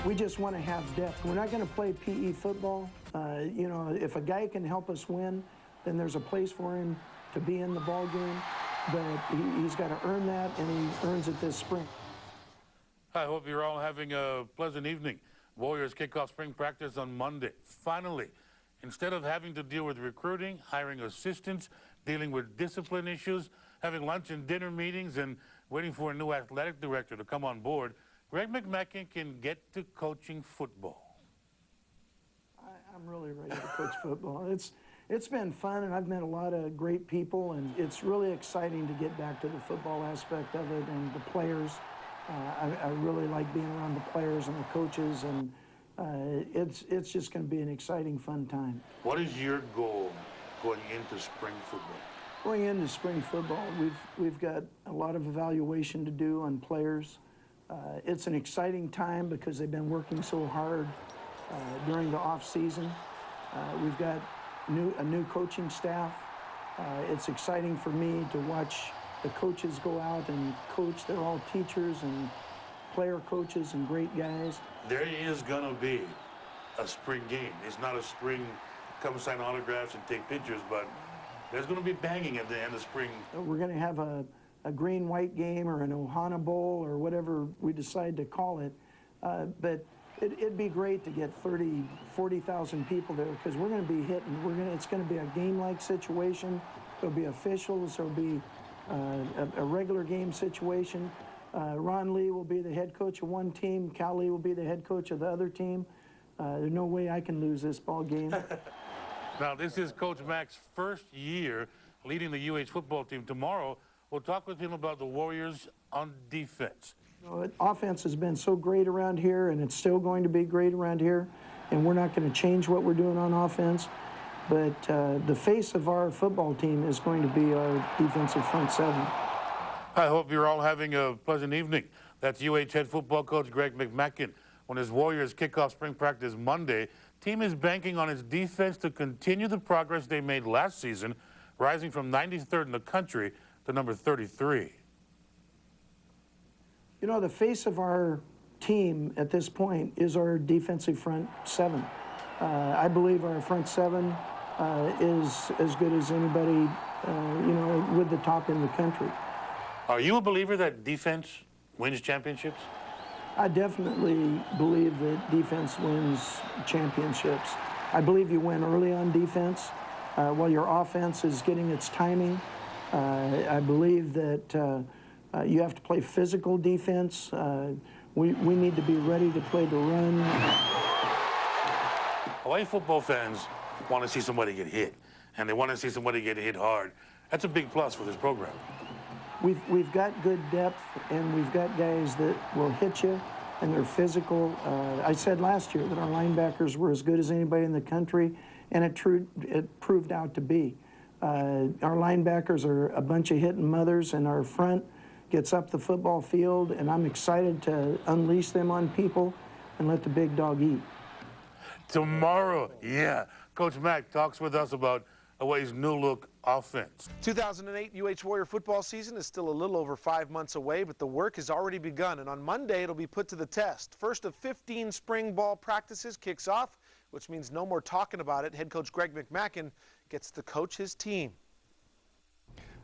We just want to have depth. We're not going to play PE football. You know, if a guy can help us win, then there's a place for him to be in the ball game. But he's got to earn that, and he earns it this spring. I hope you're all having a pleasant evening. Warriors kick off spring practice on Monday. Finally, instead of having to deal with recruiting, hiring assistants, dealing with discipline issues, having lunch and dinner meetings, and waiting for a new athletic director to come on board, Greg McMacken can get to coaching football. I'm really ready to coach football. It's been fun, and I've met a lot of great people, and it's really exciting to get back to the football aspect of it and the players. I really like being around the players and the coaches, and it's just going to be an exciting, fun time. What is your goal going into spring football? Going into spring football, we've got a lot of evaluation to do on players. It's an exciting time because they've been working so hard during the off season. We've got a new coaching staff. It's exciting for me to watch the coaches go out and coach. They're all teachers and player coaches and great guys. There is going to be a spring game. It's not a spring come sign autographs and take pictures, but there's going to be banging at the end of spring. We're going to have a green-white game or an Ohana Bowl or whatever we decide to call it. But it'd be great to get 30,000, 40,000 people there because we're going to be hitting. It's going to be a game-like situation. There'll be officials. There'll be a regular game situation. Ron Lee will be the head coach of one team. Cal Lee will be the head coach of the other team. There's no way I can lose this ball game. Now, this is Coach Mack's first year leading the UH football team. Tomorrow, we'll talk with him about the Warriors on defense. You know, offense has been so great around here, and it's still going to be great around here, and we're not going to change what we're doing on offense. But the face of our football team is going to be our defensive front seven. I hope you're all having a pleasant evening. That's UH head football coach Greg McMacken. When his Warriors kick off spring practice Monday, team is banking on its defense to continue the progress they made last season, rising from 93rd in the country to number 33. You know, the face of our team at this point is our defensive front seven. I believe our front seven is as good as anybody, you know, with the top in the country. Are you a believer that defense wins championships? I definitely believe that defense wins championships. I believe you win early on defense while your offense is getting its timing. I believe that you have to play physical defense. We need to be ready to play the run. Hawaii football fans want to see somebody get hit, and they want to see somebody get hit hard. That's a big plus for this program. We've got good depth, and we've got guys that will hit you, and they're physical. I said last year that our linebackers were as good as anybody in the country, and it proved out to be. Our linebackers are a bunch of hitting mothers, and our front gets up the football field, and I'm excited to unleash them on people and let the big dog eat. Tomorrow, yeah, Coach Mack talks with us about Hawaii's new look offense. 2008 UH Warrior football season is still a little over 5 months away, but the work has already begun, and on Monday it'll be put to the test. First of 15 spring ball practices kicks off, which means no more talking about it. Head coach Greg McMacken gets to coach his team.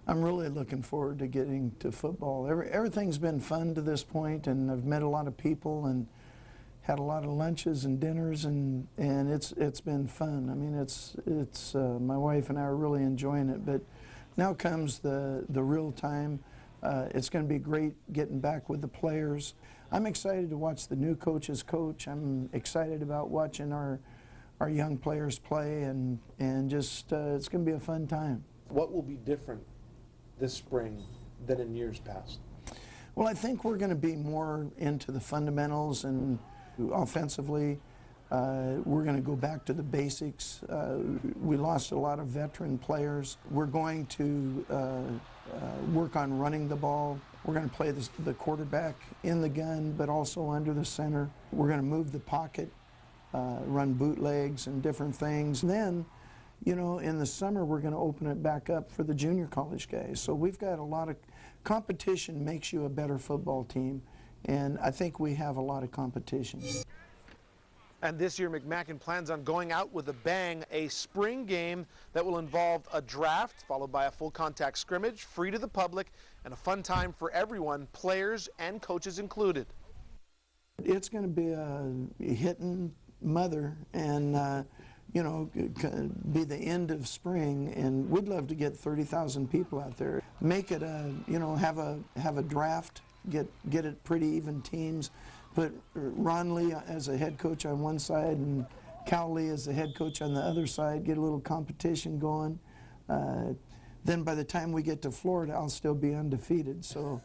I'm really looking forward to getting to football. Everything's been fun to this point, and I've met a lot of people and had a lot of lunches and dinners, and it's been fun. I mean, it's my wife and I are really enjoying it. But now comes the real time. It's going to be great getting back with the players. I'm excited to watch the new coaches coach. I'm excited about watching our young players play, and just it's going to be a fun time. What will be different this spring than in years past? Well, I think we're going to be more into the fundamentals, and offensively, we're going to go back to the basics. We lost a lot of veteran players. We're going to work on running the ball. We're going to play the quarterback in the gun, but also under the center. We're going to move the pocket, run bootlegs and different things. And then, you know, in the summer, we're going to open it back up for the junior college guys. So we've got a lot of competition. Makes you a better football team. And I think we have a lot of competition. And this year, McMacken plans on going out with a bang, a spring game that will involve a draft followed by a full contact scrimmage, free to the public, and a fun time for everyone, players and coaches included. It's going to be a hitting mother and, you know, be the end of spring, and we'd love to get 30,000 people out there. Make it a, you know, have a draft, get it pretty even teams. Put Ron Lee as a head coach on one side and Cal Lee as the head coach on the other side, get a little competition going. Then by the time we get to Florida, I'll still be undefeated. So